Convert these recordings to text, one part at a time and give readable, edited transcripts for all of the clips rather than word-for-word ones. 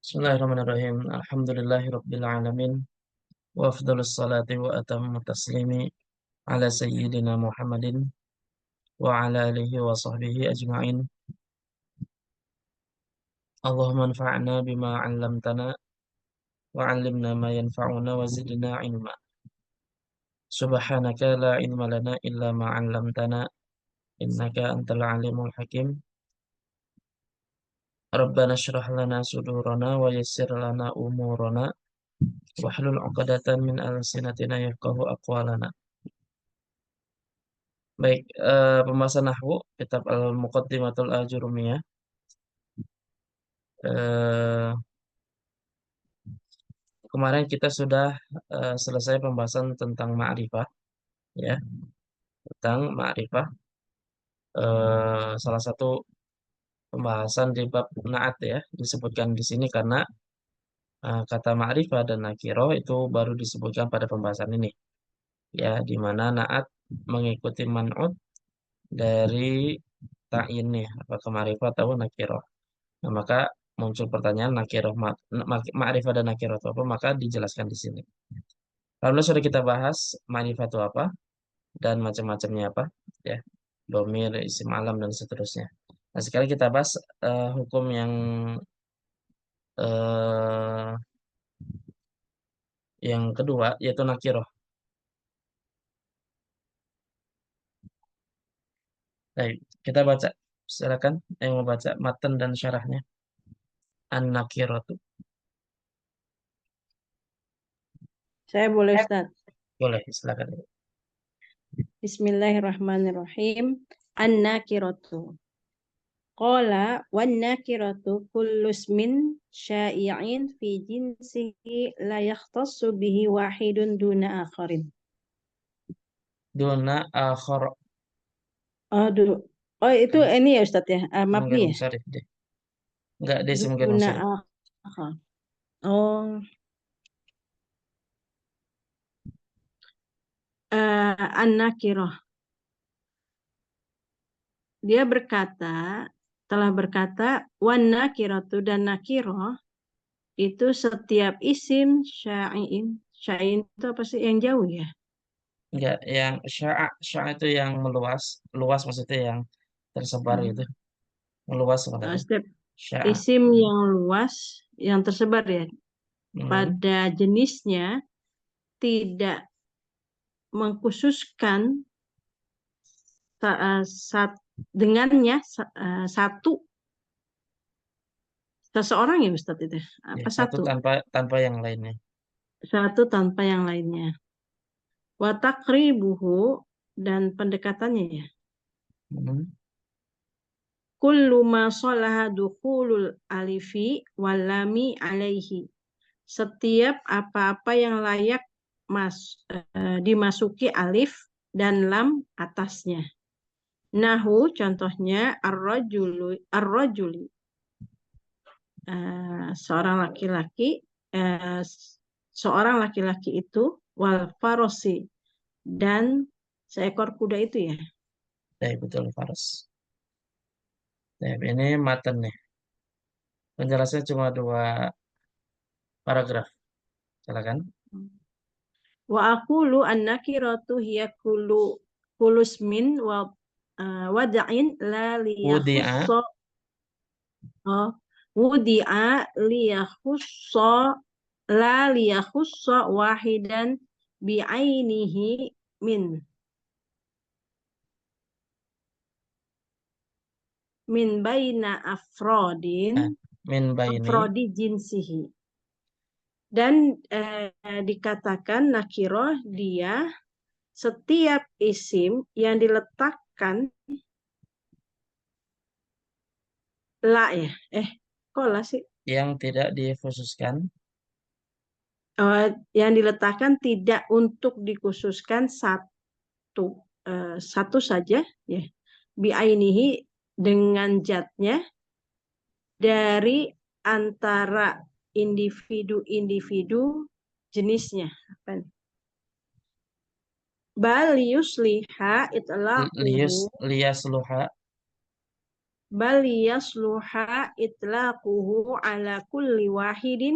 Bismillahirrahmanirrahim. Alhamdulillahirabbil alamin. Wa afdhalus salati wa atammu taslimi ala sayyidina Muhammadin wa ala alihi wa sahbihi ajma'in. Allahumma anfa'na bima 'allamtana wa 'allimna ma yanfa'una wa zidna ilma. Subhanaka la ilma lana illa ma 'allamtana innaka antal alimul hakim. Rabbana shrah lana sudurana wa yassir lana umurana wahlul 'uqdatam min alsinatina yafqahu aqwalana. Baik, pembahasan nahwu kitab Al-Muqaddimatul Ajurumiyah. Eh, Kemarin kita sudah selesai pembahasan tentang ma'rifah, ya, tentang ma'rifah. Salah satu pembahasan di bab na'at ya disebutkan di sini karena kata ma'rifah dan nakirah itu baru disebutkan pada pembahasan ini, ya, di mana na'at mengikuti man'ut dari ta'yin nih, apakah ma'rifah atau nakirah. Nah, maka muncul pertanyaan nakirah ma'rifah dan nakirah itu apa? Maka dijelaskan di sini. Lalu sudah kita bahas ma'rifah itu apa dan macam-macamnya apa, ya. Domir, isim alam dan seterusnya. Nah, sekarang kita bahas hukum eh, yang kedua yaitu nakirah. Baik, kita baca. Silakan yang mau baca matan dan syarahnya. An-nakiratu. Saya boleh, Ustaz. Boleh, silakan. Bismillahirrahmanirrahim. An-nakiratu. Qala wan-nakiratu kullu ismin syai'in fi jinsihi la yakhtassu bihi wahidun duna akharin. Duna akhar. Aduh. Oh, itu ini ya Ustaz ya, mabni Mungkin ya? munsharif deh. Enggak, dia mungkin Duna munsharif. akhar. Oh, an-nakirah. Dia telah berkata wan-nakiratu dan nakirah itu setiap isim syai'in. Syai'in itu apa sih yang jauh ya? Enggak, yang sya'a itu yang meluas, luas maksudnya yang tersebar gitu. Hmm. Meluas apa itu? Setiap Sya'a. isim yang luas yang tersebar ya Hmm. pada jenisnya tidak mengkhususkan dengannya satu seseorang ya Ustadz itu Ya, apa satu satu tanpa yang lainnya. satu tanpa yang lainnya. Wa taqribuhu dan pendekatannya ya. Hmm. Kullu ma salaha dukhulul alifi wal lami alaihi. Setiap apa-apa yang layak dimasuki alif dan lam atasnya. Nahu contohnya ar-rajuli seorang laki-laki eh, seorang laki-laki itu wal farosi dan seekor kuda itu ya. Ya, betul, Faras. Ya, ini matan nih. Penjelasannya cuma 2 paragraf. Silakan. Wa aqulu an-nakiratu hiya kulusmin wa wada'in la Wudi'a. liyakhussa wudi'a liyakhussa la liyakhussa wahidan bi'ainihi min min baina Nah, min baini. afrodi jinsihi. Dan dikatakan nakiroh dia setiap isim yang diletakkan la ya. Kok la sih? Yang tidak dikhususkan. Yang diletakkan tidak untuk dikhususkan satu saja ya. Biainihi dengan zatnya dari antara individu-individu jenisnya. Bal yusliha itlaquhu Liyasluha. bal yasluha itlaquhu ala kulli wahidin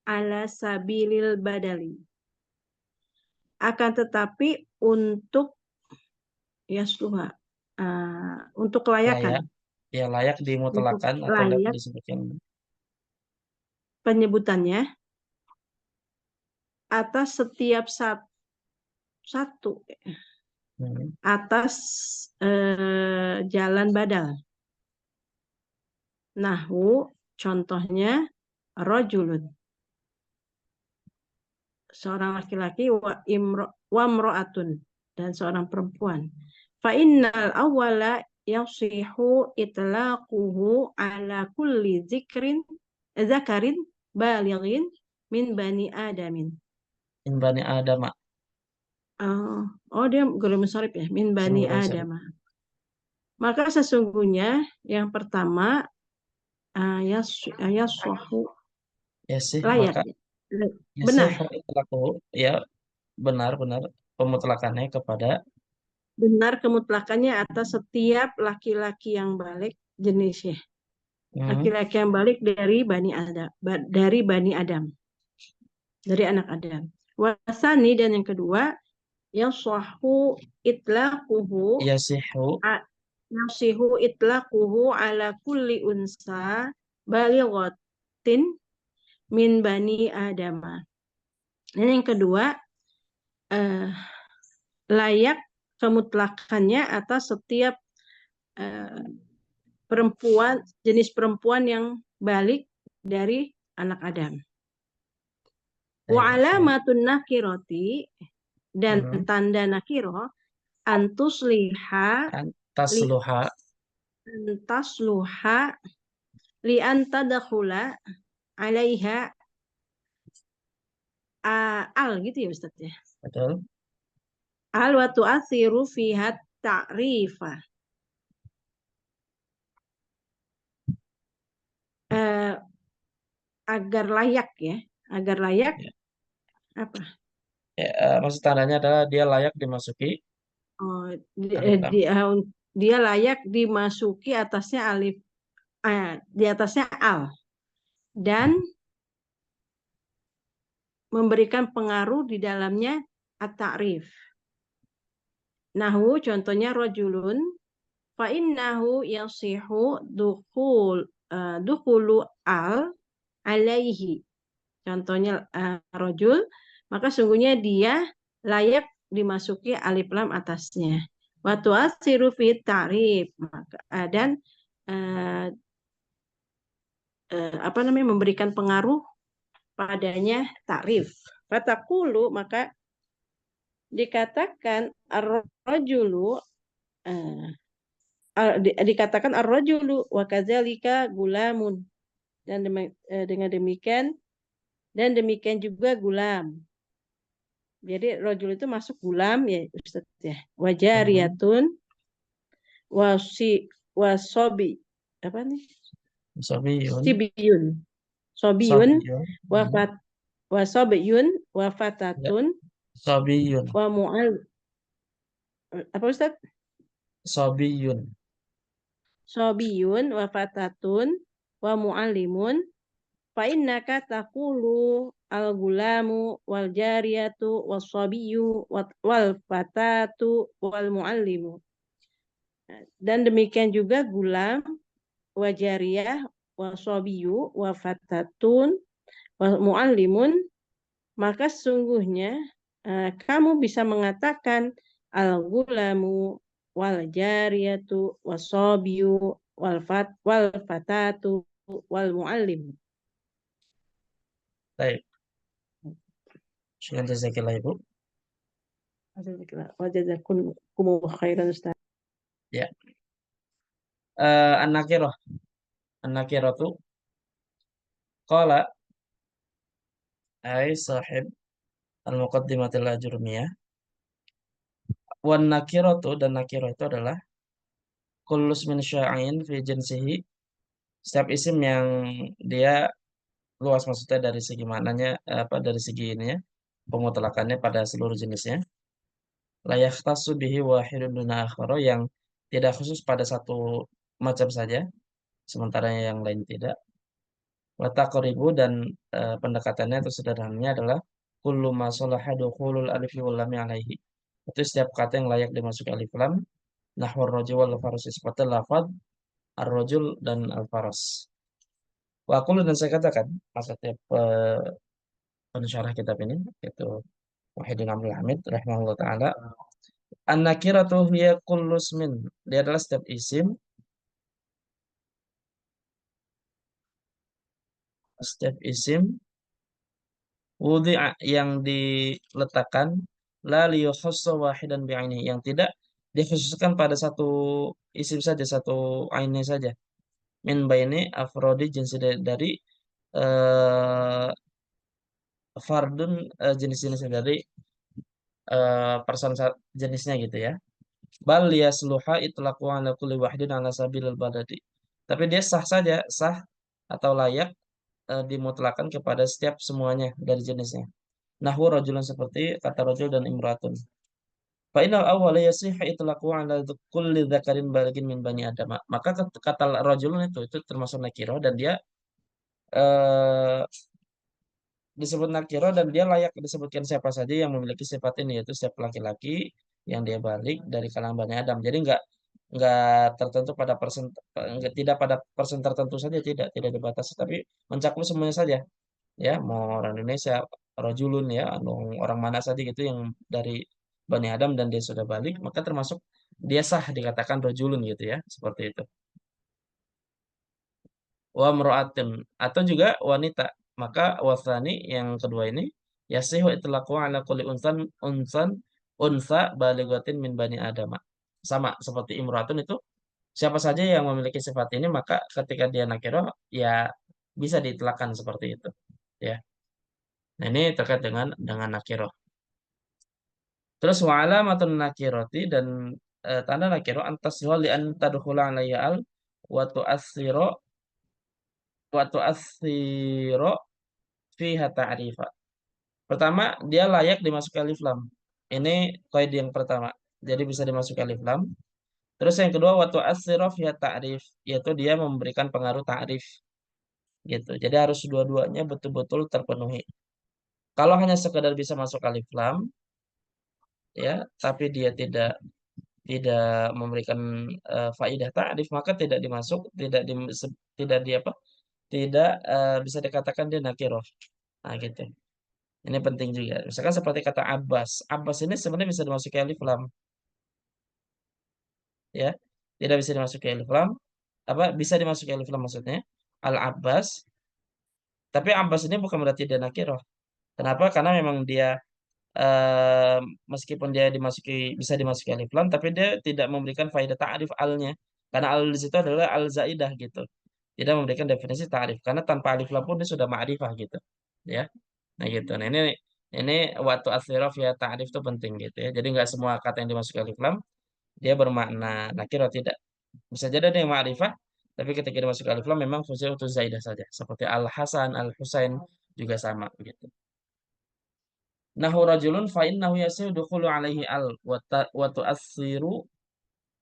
ala sabilil badali. Akan tetapi untuk yasluha, untuk kelayakan, Layak, ya layak untuk dimutlakan atau layak layak disebutkan. penyebutannya atas setiap satu Hmm. atas jalan badal. Nahwu contohnya rojulun, seorang laki-laki, wa mro'atun, dan seorang perempuan. Fa innal awwala yasihu itlaquhu ala kulli zakarin balighin min bani adamin. Min bani Adam, Oh, dia golongan munsharif ya, min bani Munsharif. Adam. Maka sesungguhnya yang pertama yaswahu, Ya sih, layak maka ya. ya sih Benar. itlaku, ya benar-benar pemutlakannya kepada Benar kemutlakannya atas setiap laki-laki yang balik jenisnya. hmm, Laki-laki yang balik dari Bani Adam, dari anak Adam. Wasani, dan yang kedua, yang sahhu itlaquhu yasihu, nasihu itlaquhu ala kulli unsa balighatin min Bani Adam. Dan yang kedua, eh, layak kemutlakannya atas setiap eh, jenis perempuan yang balik dari anak Adam. Wa Masya Allah. alamatun nakiroti, dan Hmm. tanda nakiro, antusliha li Tasluha, antasluha li antadakhula alaiha al gitu ya Ustaz ya. betul. Al wa tu'athiru fiha ta'rifa. Eh, agar layak ya, agar layak Ya, apa? ya, maksud tandanya adalah dia layak dimasuki Oh, alif lam. dia layak dimasuki atasnya alif, di atasnya al, dan memberikan pengaruh di dalamnya at-ta'rif. Nahu contohnya rojulun, fa innahu yasihu dukhulu al alaihi. Contohnya rojul, maka sungguhnya dia layak dimasuki alif lam atasnya. Wa tu'atsiru fi ta'rif, maka dan uh, apa namanya, memberikan pengaruh padanya takrif. Fatakulu, maka dikatakan ar-rajulu, uh, dikatakan ar-rajulu wa kadzalika gulamun, dan dengan demikian juga gulam. Jadi rajul itu masuk gulam ya Ustaz ya. Hmm. Wajariyatun wasobi, apa nih? Sobiyun, Sibiyun. Sobiyun sobiyun, hmm. wafat wasobiyun Ya, wafatatun sobiyun, wa mu'al, apa Ustaz? sobiyun. Sobiyun wafatatun wa mu'allimun, fa innaka taqulu al-gulamu wal jariyatu was-sabiyyu wal fatatu wal muallimu. Dan demikian juga gulam, wajariyah, wasobiyu, wafatatun, wa muallimun, maka sesungguhnya kamu bisa mengatakan al-gulamu wal jariyatu wasobiyu wal fatatu wal muallim. Baik, syukran jazakillah Ibu. Wajazakumullahu khairan Ustaz. Ya, an-nakirah. An-nakirah itu qala ay sahib al-muqaddimatil ajrumiyah. Wan nakiratu, dan nakirah itu adalah kullus min sya'in fi jinsihi, setiap isim yang dia luas, maksudnya dari segi mananya, apa, dari segi ininya pemutlakannya pada seluruh jenisnya. La yakhtassu bihi wahidun duna akhara, yang tidak khusus pada satu macam saja, sementara yang lain tidak. Wa taqribu dan pendekatannya atau sederhananya adalah kullu ma salaha dukhulul alif wal lam alaihi. Itu setiap kata yang layak dimasuki alif lam, nahwar rajul wal faras seperti lafaz ar-rajul dan al-faras. Wa aqulu dan saya katakan, maksudnya pensyarah kitab ini yaitu Wahidin Abdul Hamid rahimahullah taala, an-nakiratu hiya kullu ismin. Dia adalah setiap isim, setiap isim wudi'a yang diletakkan la liyukhassa wahidan bi'aini, yang tidak dikhususkan pada satu isim saja, satu ainnya saja, min baini afrodi jinsi dari eh, fardun, jenis-jenisnya dari person jenisnya gitu ya. Bal yasluha itlaqu ala kulli wahidin ala sabilil badadi. Tapi dia sah saja, sah atau layak dimutlakan kepada setiap semuanya dari jenisnya. Nahwu rajulan seperti kata rajul dan imratun. Fa innal awwala yasihhu itlaqu ala kulli dzakarin balighin min bani adam. Maka kata rajulun itu termasuk nakirah dan dia eh, disebut nakiro dan dia layak disebutkan siapa saja yang memiliki sifat ini, yaitu setiap laki-laki yang dia balik dari kalangan Bani Adam. Jadi nggak tertentu pada persen, nggak, tidak pada persen tertentu saja, tidak dibatasi, tapi mencakup semuanya saja, ya mau orang Indonesia, rojulun ya, orang mana saja gitu yang dari Bani Adam dan dia sudah balik, maka termasuk dia sah dikatakan rojulun gitu ya, seperti itu. Wa mra'atin atau juga wanita. Maka wasani yang kedua ini yasihu itlaqu ala kulli unsan unsa balighatin min bani adama. Sama seperti imra'atun itu siapa saja yang memiliki sifat ini maka ketika dia nakirah ya bisa diitlaqkan seperti itu. Ya. Nah, ini terkait dengan nakirah. Terus wa alamatun nakirati dan tanda nakirah antasihwa li an tadkhula alayya al wa tu'assiru fiha ta'rifa. Pertama, dia layak dimasuki alif lam. Ini kaidah yang pertama. Jadi bisa dimasuki alif lam. Terus yang kedua, waktu asyiru fiha ta'rif, yaitu dia memberikan pengaruh ta'rif gitu. Jadi harus dua-duanya betul-betul terpenuhi. Kalau hanya sekedar bisa masuk alif lam ya, tapi dia tidak memberikan faidah ta'rif, maka tidak dimasuk, tidak di apa? Tidak bisa dikatakan dia nakirah. Nah, gitu. Ini penting juga. Misalkan seperti kata Abbas. Abbas ini sebenarnya bisa dimasuki alif lam, ya. Tidak bisa dimasuki alif lam. Apa bisa dimasuki alif lam maksudnya? Al Abbas. Tapi Abbas ini bukan berarti dia nakirah. Kenapa? Karena memang dia eh, meskipun dia bisa dimasuki alif lam, tapi dia tidak memberikan faedah ta'rif alnya. Karena al di situ adalah al zaidah gitu. Tidak memberikan definisi ta'rif. Karena tanpa alif lam pun dia sudah ma'rifah gitu. Ya. Nah gitu. Nah ini waktu asyraf ya ta'rif itu penting gitu ya. Jadi nggak semua kata yang dimasuki alif lam dia bermakna nakirah, tidak. Bisa jadi ada yang ma'rifah, tapi ketika dimasuki alif lam memang fungsinya untuk zaidah saja. Seperti Al Hasan, Al Husain juga sama gitu. Nahu rajulun fa innahu yasiru dukhulu alaihi al wa tu'assiru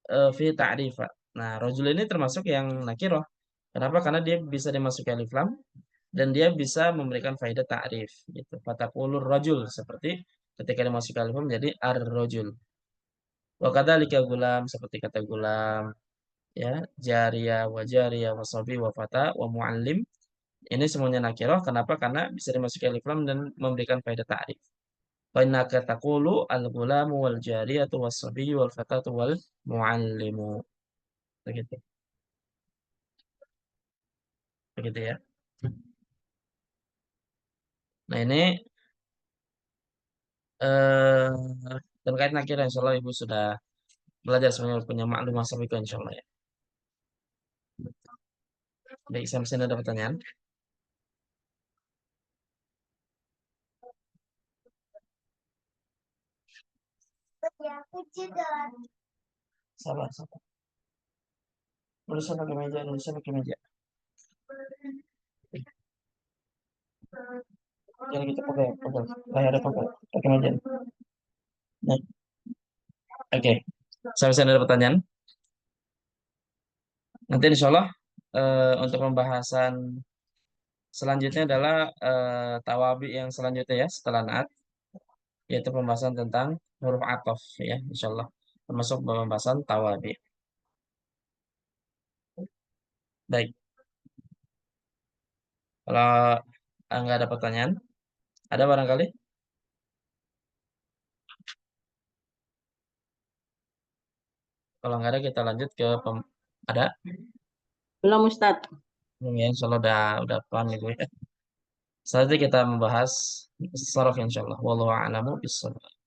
fi ta'rifa. Nah, rajul ini termasuk yang nakirah. Kenapa? Karena dia bisa dimasuki alif lam dan dia bisa memberikan faedah ta'rif gitu. Fataqulur rajul seperti ketika dimasuki alif lam jadi ar-rajul. Wa kadzalika gulam seperti kata gulam, ya, jariyah wa jariyah wa sabi wa fata wa muallim. Ini semuanya nakirah. Kenapa? Karena bisa dimasuki alif lam dan memberikan faedah ta'rif. Fa innaka taqulu al-gulamu wal jariyatu was sabiyyu wal fatatu wal muallimu. Begitu. Begitu ya. Nah, ini eh terkait nakirah insyaallah Ibu sudah belajar semuanya, punya maklumah sabiqah insyaallah ya. Baik, sampai sini ada pertanyaan. Sabar, sabar. Indonesia pakai meja, Indonesia pakai meja. Jadi kita pakai pakai layar pakai meja. Nah, oke. Sampai sini ada pertanyaan. Nanti insya Allah untuk pembahasan selanjutnya adalah tawabi yang selanjutnya ya setelah naat, yaitu pembahasan tentang huruf ataf ya, insya Allah termasuk pembahasan tawabi. Baik, kalau nggak ada pertanyaan, ada barangkali? Kalau nggak ada kita lanjut ke ada. Belum Ustadz. Ya, insya Allah udah paham ibu ya. Selanjutnya kita membahas sorof insya Allah. Wallahu a'lamu bishawab.